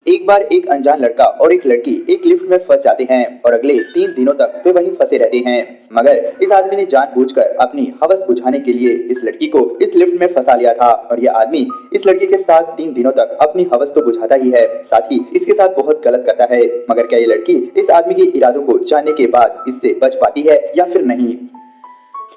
एक बार एक अनजान लड़का और एक लड़की एक लिफ्ट में फंस जाते हैं और अगले 3 दिनों तक वे वहीं फंसे रहते हैं। मगर इस आदमी ने जानबूझकर अपनी हवस बुझाने के लिए इस लड़की को इस लिफ्ट में फंसा लिया था और यह आदमी इस लड़की के साथ 3 दिनों तक अपनी हवस तो बुझाता ही है, साथ ही इसके साथ बहुत गलत करता है। मगर क्या ये लड़की इस आदमी के इरादों को जानने के बाद इससे बच पाती है या फिर नहीं?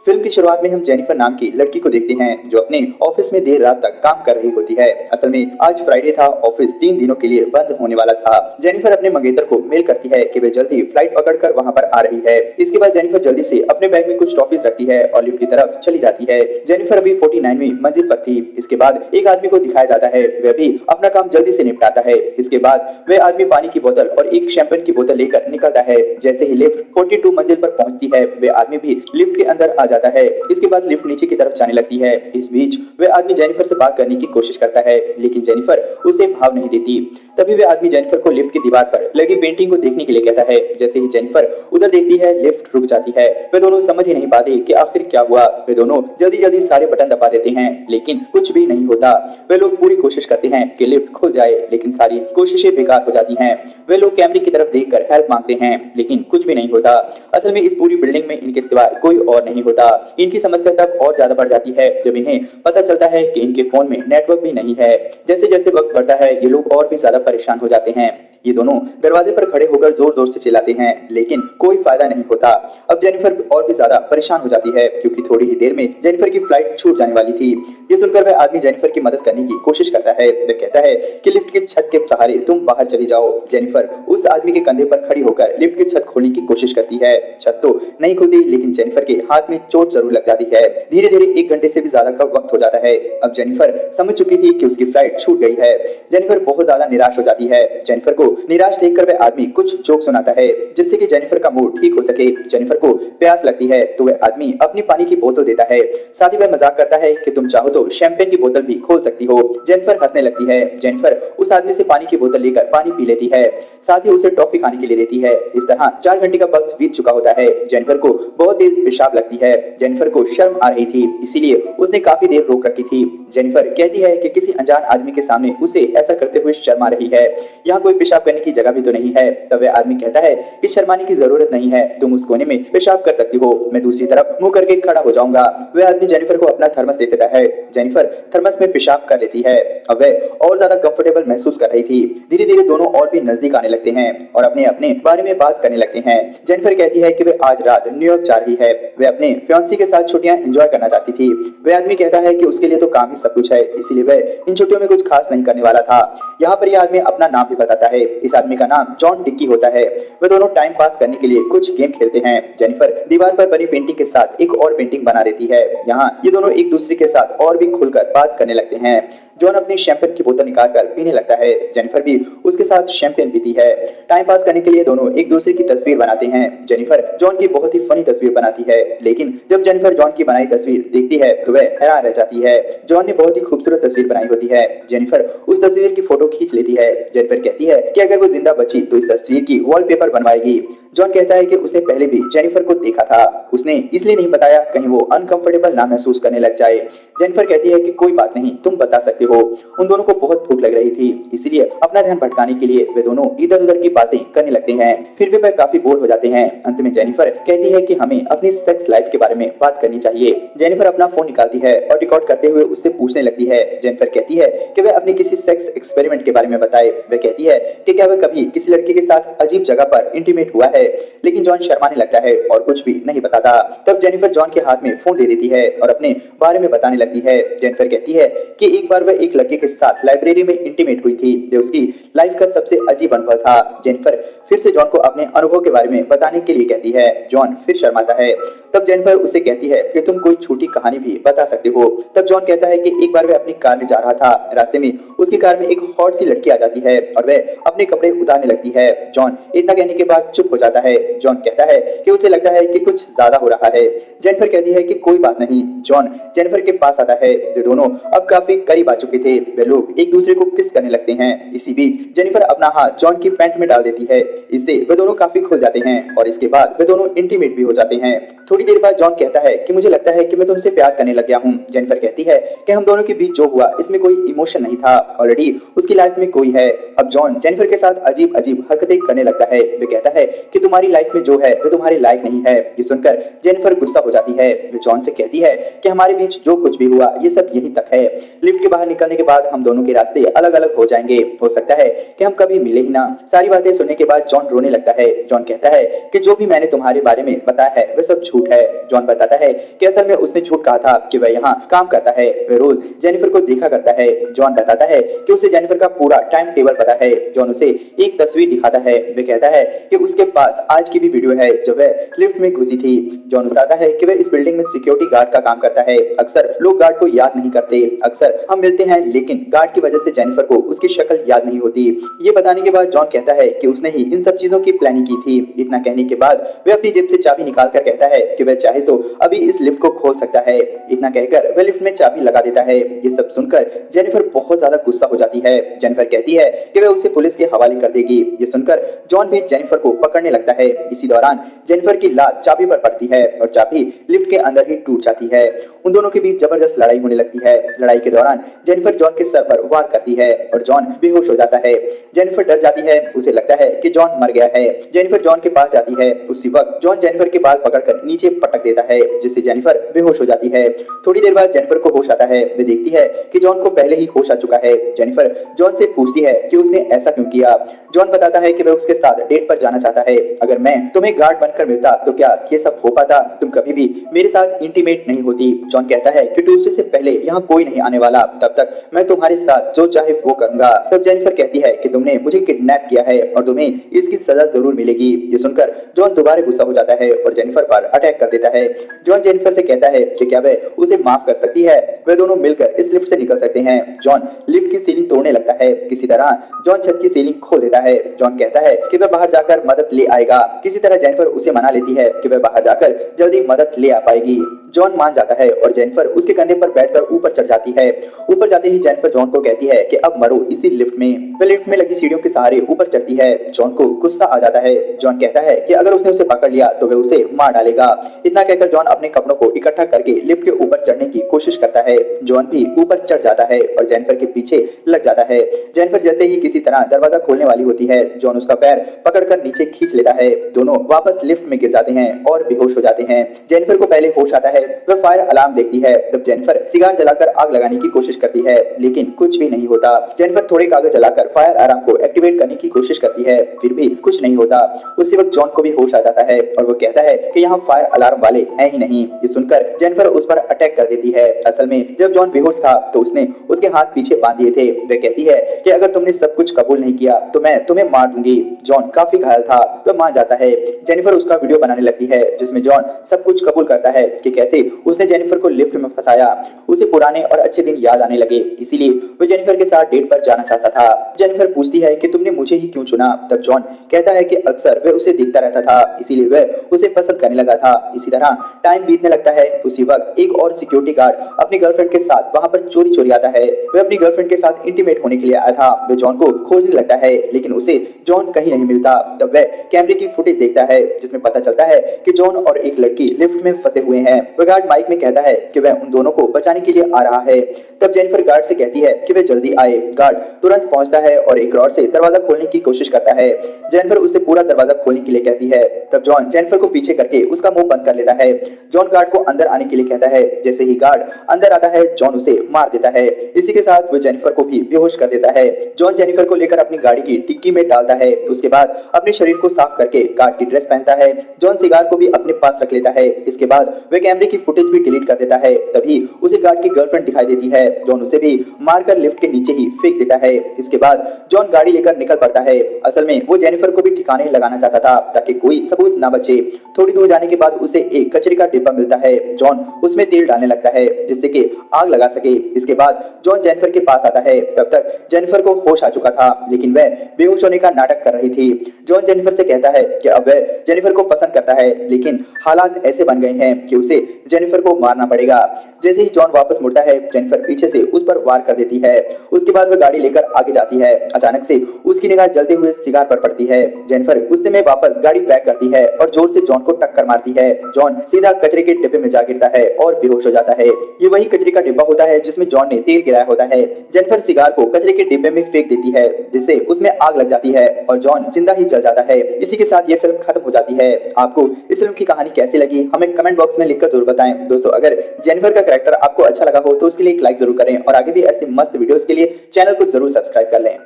फिल्म की शुरुआत में हम जेनिफर नाम की लड़की को देखते हैं जो अपने ऑफिस में देर रात तक काम कर रही होती है। असल में आज फ्राइडे था, ऑफिस 3 दिनों के लिए बंद होने वाला था। जेनिफर अपने मंगेतर को मेल करती है कि वे जल्दी फ्लाइट पकड़कर वहां पर आ रही है। इसके बाद जेनिफर जल्दी से अपने बैग में कुछ टॉफीज रखती है और लिफ्ट की तरफ चली जाती है। जेनिफर अभी 49वीं मंजिल पर थी। इसके बाद एक आदमी को दिखाया जाता है, वह भी अपना काम जल्दी से निपटाता है। इसके बाद वह आदमी पानी की बोतल और एक शैंपेन की बोतल लेकर निकलता है। जैसे ही लिफ्ट 42 मंजिल पर पहुंचती है, वह आदमी भी लिफ्ट के अंदर आ जाता है। इसके बाद लिफ्ट नीचे की तरफ जाने लगती है। इस बीच वह आदमी जेनिफर से बात करने की कोशिश करता है, लेकिन जेनिफर उसे भाव नहीं देती। तभी वह आदमी जेनिफर को लिफ्ट की दीवार पर लगी पेंटिंग को देखने के लिए कहता है। जैसे ही जेनिफर उधर देखती है, लिफ्ट रुक जाती है। वे दोनों समझ ही नहीं पाते कि आखिर क्या हुआ। वे दोनों जल्दी जल्दी सारे बटन दबा देते हैं, लेकिन कुछ भी नहीं होता। वे लोग पूरी कोशिश करते हैं कि लिफ्ट खुल जाए, लेकिन सारी कोशिशें बेकार हो जाती हैं। वे लोग कैमरे की तरफ देखकर हेल्प मांगते हैं, लेकिन कुछ भी नहीं होता। असल में इस पूरी बिल्डिंग में इनके सिवा कोई और नहीं होता। इनकी समस्या तब और ज्यादा बढ़ जाती है जब इन्हें पता चलता है कि इनके फोन में नेटवर्क भी नहीं है। जैसे जैसे वक्त बढ़ता है, ये लोग और भी ज्यादा परेशान हो जाते हैं। ये दोनों दरवाजे पर खड़े होकर जोर जोर से चिल्लाते हैं, लेकिन कोई फायदा नहीं होता। अब जेनिफर और भी ज्यादा परेशान हो जाती है, क्योंकि थोड़ी ही देर में जेनिफर की फ्लाइट छूट जाने वाली थी। ये सुनकर वह आदमी जेनिफर की मदद करने की कोशिश करता है। वह कहता है कि लिफ्ट की छत के सहारे तुम बाहर चली जाओ। जेनिफर उस आदमी के कंधे पर खड़ी होकर लिफ्ट की छत खोलने की कोशिश करती है। छत तो नहीं खुलती, लेकिन जेनिफर के हाथ में चोट जरूर लग जाती है। धीरे धीरे 1 घंटे से भी ज्यादा का वक्त हो जाता है। अब जेनिफर समझ चुकी थी कि उसकी फ्लाइट छूट गई है। जेनिफर बहुत ज्यादा निराश हो जाती है। जेनिफर को निराश देखकर वह आदमी कुछ जोक सुनाता है, जिससे कि जेनिफर का मूड ठीक हो सके। जेनिफर को प्यास लगती है तो वह आदमी अपनी पानी की बोतल देता है। साथ ही वह मजाक करता है कि तुम चाहो तो शैंपेन की बोतल भी खोल सकती हो। जेनिफर हंसने लगती है। जेनिफर उस आदमी से पानी की बोतल लेकर पानी पी लेती है, साथ ही उसे टॉफी खाने के लिए देती है। इस तरह 4 घंटे का वक्त बीत चुका होता है। जेनिफर को बहुत तेज पेशाब लगती है। जेनिफर को शर्म आ रही थी, इसीलिए उसने काफी देर रोक रखी थी। जेनिफर कहती है कि किसी अनजान आदमी के सामने उसे ऐसा करते हुए शर्म आ रही है। यहाँ कोई पेशाब करने की जगह भी तो नहीं है। तब वह आदमी कहता है कि शर्माने की जरूरत नहीं है, तुम उस कोने में पेशाब कर सकती हो, मैं दूसरी तरफ मुंह करके खड़ा हो जाऊंगा। वह आदमी जेनिफर को अपना थर्मस दे देता है। जेनिफर थर्मस में पेशाब कर लेती है। अब वह और ज्यादा कंफर्टेबल महसूस कर रही थी। धीरे धीरे दोनों और भी नजदीक आने लगते हैं और अपने अपने बारे में बात करने लगते हैं। जेनिफर कहती है कि वह आज रात न्यूयॉर्क जा रही है। वह अपने फियांसी के साथ छुट्टियां एंजॉय करना चाहती थी। वह आदमी कहता है कि उसके लिए तो काम ही सब कुछ है, इसीलिए वह इन छुट्टियों में कुछ खास नहीं करने वाला था। यहाँ पर यह आदमी अपना नाम भी बताता है। इस आदमी का नाम जॉन डिक्की होता है। वे दोनों टाइम पास करने के लिए कुछ गेम खेलते हैं। जेनिफर दीवार पर बनी पेंटिंग के साथ एक और पेंटिंग बना देती है। यहाँ ये दोनों एक दूसरे के साथ और भी खुलकर बात करने लगते हैं। जॉन अपनी शैंपेन की बोतल निकालकर पीने लगता है। जेनिफर भी उसके साथ शैंपेन पीती है। टाइम पास करने के लिए दोनों एक दूसरे की तस्वीर बनाते हैं। जेनिफर जॉन की बहुत ही फनी तस्वीर बनाती है, लेकिन जब जेनिफर जॉन की बनाई तस्वीर देखती है तो वह हैरान रह जाती है। जॉन ने बहुत ही खूबसूरत तस्वीर बनाई होती है। जेनिफर उस तस्वीर की फोटो खींच लेती है। जेनिफर कहती है कि अगर वो जिंदा बची तो इस तस्वीर की वॉलपेपर बनवाएगी। जॉन कहता है कि उसने पहले भी जेनिफर को देखा था, उसने इसलिए नहीं बताया कहीं वो अनकंफर्टेबल ना महसूस करने लग जाए। जेनिफर कहती है कि कोई बात नहीं, तुम बता सकते हो। उन दोनों को बहुत भूख लग रही थी, इसीलिए अपना ध्यान भटकाने के लिए वे दोनों इधर उधर की बातें करने लगते हैं। फिर भी वे काफी बोर हो जाते हैं। अंत में जेनिफर कहती है कि हमें अपनी सेक्स लाइफ के बारे में बात करनी चाहिए। जेनिफर अपना फोन निकालती है और रिकॉर्ड करते हुए उससे पूछने लगती है। जेनिफर कहती है कि वह अपने किसी सेक्स एक्सपेरिमेंट के बारे में बताए। वह कहती है कि क्या वह कभी किसी लड़के के साथ अजीब जगह पर इंटीमेट हुआ है, लेकिन जॉन शर्माने लगता है और कुछ भी नहीं बताता। तब जेनिफर जॉन के हाथ में फोन दे देती है और अपने बारे में बताने लगती है। जेनिफर कहती है कि एक बार वह एक लड़के के साथ लाइब्रेरी में इंटीमेट हुई थी, जो उसकी लाइफ का सबसे अजीब अनुभव था। जेनिफर फिर से जॉन को अपने अनुभव के बारे में बताने के लिए कहती है। जॉन फिर शर्माता है। तब जेनिफर उसे कहती है कि तुम कोई छोटी कहानी भी बता सकते हो। तब जॉन कहता है कि एक बार वह अपनी कार में जा रहा था। रास्ते में उसकी कार में एक हॉट सी लड़की आ जाती है और वह अपने कपड़े उतारने लगती है। जॉन इतना कहने के बाद चुप हो जाता है। जॉन कहता है कि उसे लगता है कि कुछ ज्यादा हो रहा है। जेनिफर कहती है कि कोई बात नहीं। जॉन जेनिफर के पास आता है। वे दोनों अब काफी करीब आ चुके थे। वे लोग एक दूसरे को किस करने लगते हैं। इसी बीच जेनिफर अपना हाथ जॉन की पैंट में डाल देती है। इससे वे दोनों काफी खुल जाते हैं और इसके बाद वे दोनों इंटीमेट भी हो जाते हैं। थोड़ी देर बाद जॉन कहता है कि मुझे लगता है कि मैं तुमसे प्यार करने लग गया हूँ। जेनिफर कहती है कि हम दोनों के बीच जो हुआ इसमें कोई इमोशन नहीं था, ऑलरेडी उसकी लाइफ में कोई है। अब जॉन जेनिफर के साथ अजीब अजीब हरकतें करने लगता है। वे कहता है कि तुम्हारी लाइफ में जो है वो तुम्हारे लायक नहीं है। ये सुनकर जेनिफर गुस्सा हो जाती है। वे जॉन से कहती है कि हमारे बीच जो कुछ भी हुआ ये सब यहीं तक है। लिफ्ट के बाहर निकलने के बाद हम दोनों के रास्ते अलग अलग हो जाएंगे, हो सकता है कि हम कभी मिले ही ना। सारी बातें सुनने के बाद जॉन रोने लगता है। जॉन कहता है कि जो भी मैंने तुम्हारे बारे में बताया है वह सब झूठ है। जॉन बताता है कि असल में उसने झूठ कहा था कि वह यहाँ काम करता है, वह रोज जेनिफर को देखा करता है। जॉन बताता है कि उसे जेनिफर का पूरा टाइम टेबल पता है। जॉन उसे एक तस्वीर दिखाता है। वह कहता है कि उसके पास आज की भी वीडियो है जब वह लिफ्ट में घुसी थी। जॉन बताता है कि वह इस बिल्डिंग में सिक्योरिटी गार्ड का काम करता है। अक्सर लोग गार्ड को याद नहीं करते, अक्सर हम मिलते हैं लेकिन गार्ड की वजह से जेनिफर को उसकी शक्ल याद नहीं होती। ये बताने के बाद जॉन कहता है कि उसने ही इन सब चीजों की प्लानिंग की थी। इतना कहने के बाद वह अपनी जेब से चाबी निकाल कर कहता है कि वह चाहे तो अभी इस लिफ्ट को खोल सकता है। इतना कहकर वह लिफ्ट में चाबी लगा देता है। ये सब सुनकर जेनिफर बहुत ज्यादा गुस्सा हो जाती है। जेनिफर कहती है कि वह उसे पुलिस के हवाले कर देगी। ये सुनकर जॉन भी जेनिफर को पकड़ने लगता है। इसी दौरान जेनिफर की लात चाबी पर पड़ती है और चाबी लिफ्ट के अंदर ही टूट जाती है। उन दोनों के बीच जबरदस्त लड़ाई होने लगती है। लड़ाई के दौरान जेनिफर जॉन के सर पर वार करती है और जॉन बेहोश हो जाता है। जेनिफर डर जाती है, उसे लगता है कि जॉन मर गया है। जेनिफर जॉन के पास जाती है। उसी वक्त जॉन जेनिफर के बाल पकड़कर नीचे पटक देता है जिससे जेनिफर बेहोश हो जाती है। थोड़ी देर बाद जेनिफर को होश आता है। वे देखती है कि जॉन को पहले ही होश आ चुका है। जेनिफर जॉन से पूछती है कि उसने ऐसा क्यों किया। जॉन बताता है कि वह उसके साथ डेट पर जाना चाहता है। अगर मैं तुम्हें गार्ड बनकर मिलता तो क्या ये सब हो पाता? तुम कभी भी मेरे साथ इंटीमेट नहीं होती। जॉन कहता है कि ट्यूसडे से पहले यहाँ कोई नहीं आने वाला, तब तक मैं तुम्हारे साथ जो चाहे वो करूंगा। तब जेनिफर कहती है कि तुमने मुझे किडनैप किया है और तुम्हें इसकी सजा जरूर मिलेगी। ये सुनकर जॉन दोबारा गुस्सा हो जाता है और जेनिफर पर अटैक कर देता है। जॉन जेनिफर से कहता है कि क्या वह उसे माफ कर सकती है। वे दोनों मिलकर इस लिफ्ट से निकल सकते हैं। जॉन लिफ्ट की सीलिंग तोड़ने लगता है। किसी तरह जॉन छत की सीलिंग खोल देता है। जॉन कहता है कि वह बाहर जाकर मदद ले आएगा। किसी तरह जेनिफर उसे मना लेती है कि वह बाहर जाकर जल्दी मदद ले आ पाएगी। जॉन मान जाता है और जेनिफर उसके कंधे पर बैठकर ऊपर चढ़ जाती है। ऊपर जाते ही जेनिफर जॉन को कहती है कि अब मरो इसी लिफ्ट में। वह लिफ्ट में लगी सीढ़ियों के सहारे ऊपर चढ़ती है। जॉन को गुस्सा आ जाता है। जॉन कहता है कि अगर उसने उसे पकड़ लिया तो वह उसे मार डालेगा। इतना कहकर जॉन अपने कपड़ों को इकट्ठा करके लिफ्ट के ऊपर चढ़ने की कोशिश करता है। जॉन भी ऊपर चढ़ जाता है और जेनिफर के पीछे लग जाता है। जेनिफर जैसे ही किसी तरह दरवाजा खोलने वाली होती है, जॉन उसका पैर पकड़कर नीचे खींच लेता है। दोनों वापस लिफ्ट में गिर जाते हैं और बेहोश हो जाते हैं। जेनिफर को पहले होश आता है। वह फायर अलार्म देखती है। तब जेनिफर सिगार जलाकर आग लगाने की कोशिश करती है लेकिन कुछ भी नहीं होता। जेनिफर थोड़े कागज जलाकर फायर अलार्म को एक्टिवेट करने की कोशिश करती है, फिर भी कुछ नहीं होता। उसी वक्त जॉन को भी होश आ जाता है और वो कहता है कि यहाँ फायर अलार्म वाले हैं ही नहीं। ये सुनकर जेनिफर उस पर अटैक कर देती है। असल में जब जॉन बेहोश था तो उसने उसके हाथ पीछे बांध दिए थे। वह कहती है कि अगर तुमने सब कुछ कबूल नहीं किया तो मैं तुम्हें मार दूंगी। जॉन काफी घायल था, वह मान जाता है। जेनिफर उसका वीडियो बनाने लगती है जिसमें जॉन सब कुछ कबूल करता है कि कैसे उसने जेनिफर को लिफ्ट में फंसाया। उसे पुराने और अच्छे दिन याद आने लगे, इसीलिए वह जेनिफर के साथ डेट पर जाना चाहता था। जेनिफर पूछती है कि तुमने मुझे ही क्यों चुना। तब जॉन कहता है कि अक्सर वह उसे देखता रहता था, इसीलिए वह उसे पसंद करने लगा था। इसी तरह टाइम बीतने लगता है। उसी वक्त एक और सिक्योरिटी गार्ड अपनी गर्लफ्रेंड के साथ वहां पर चोरी चोरी आता है। वह अपनी गर्लफ्रेंड के साथ इंटीमेट होने के लिए आया था। वह जॉन को खोजने लगता है लेकिन उसे जॉन कहीं नहीं मिलता। तब वह कैमरे की फुटेज देखता है जिसमें पता चलता है कि जॉन और एक लड़की लिफ्ट में फंसे हुए हैं। वह गार्ड माइक में कहता है कि वह उन दोनों को बचाने के लिए आ रहा है। तब जेनिफर गार्ड से कहती है कि वह जल्दी आए। गार्ड तुरंत पहुंचता है और एक रॉड से दरवाजा खोलने की कोशिश करता है। जेनिफर उसे पूरा दरवाजा खोलने के लिए कहती है। तब जॉन जेनिफर को पीछे करके उसका मुंह बंद कर लेता है। जॉन गार्ड को अंदर आने के लिए कहता है। जैसे ही गार्ड अंदर आता है जॉन उसे मार देता है। इसी के साथ वो जेनिफर को भी बेहोश कर देता है। जॉन जेनिफर को लेकर अपनी गाड़ी की डिक्की में डालता है। उसके बाद अपने शरीर को साफ करके गार्ड की ड्रेस पहनता है। जॉन सिगार को भी अपने पास रख लेता है। इसके बाद वह कैमरे की फुटेज भी डिलीट कर देता है। तभी उसे गार्ड की गर्लफ्रेंड दिखाई देती है। जॉन उसे भी मारकर लिफ्ट के नीचे ही फेंक देता है। इसके बाद जॉन गाड़ी लेकर निकल पड़ता है। असल में वो जेनिफर को भी ठिकाने लगाना चाहता था ताकि कोई सबूत ना बचे। थोड़ी दूर जाने के बाद उसे एक कचरे का डिब्बा मिलता है। जॉन उसमें तेल डालने लगता है जिससे कि आग लगा सके। इसके बाद जॉन जेनिफर के पास आता है। तब तक जेनिफर को होश आ चुका था लेकिन वह बेहोश होने का नाटक कर रही थी। जॉन जेनिफर से कहता है कि अब वह जेनिफर को पसंद करता है लेकिन हालात ऐसे बन गए हैं कि उसे जेनिफर को मारना पड़ेगा। जैसे ही जॉन वापस मुड़ता है जेनिफर पीछे से उस पर वार कर देती है। उसके बाद वह गाड़ी लेकर आगे जाती है। अचानक से उसकी निगाह जलते हुए सिगार पर पड़ती है। जेनिफर गुस्से में वापस गाड़ी बैक करती है और जोर से जॉन को टक्कर मारती है। जॉन सीधा कचरे के डिब्बे में जा गिरता है और बेहोश हो जाता है। ये वही कचरे का डिब्बा होता है जिसमें जॉन ने तेल गिराया होता है। जेनिफर सिगार को कचरे के डिब्बे में फेंक देती है जिससे उसमें आग लग जाती है और जॉन जिंदा ही जल जाता है। इसी के साथ ये फिल्म खत्म हो जाती है। आपको इस फिल्म की कहानी कैसी लगी हमें कमेंट बॉक्स में लिखकर जरूर बताएं। दोस्तों अगर जेनिफर का कैरेक्टर आपको अच्छा लगा हो तो उसके लिए एक लाइक जरूर करें और आगे भी ऐसी मस्त वीडियोस के लिए चैनल को जरूर सब्सक्राइब कर लें।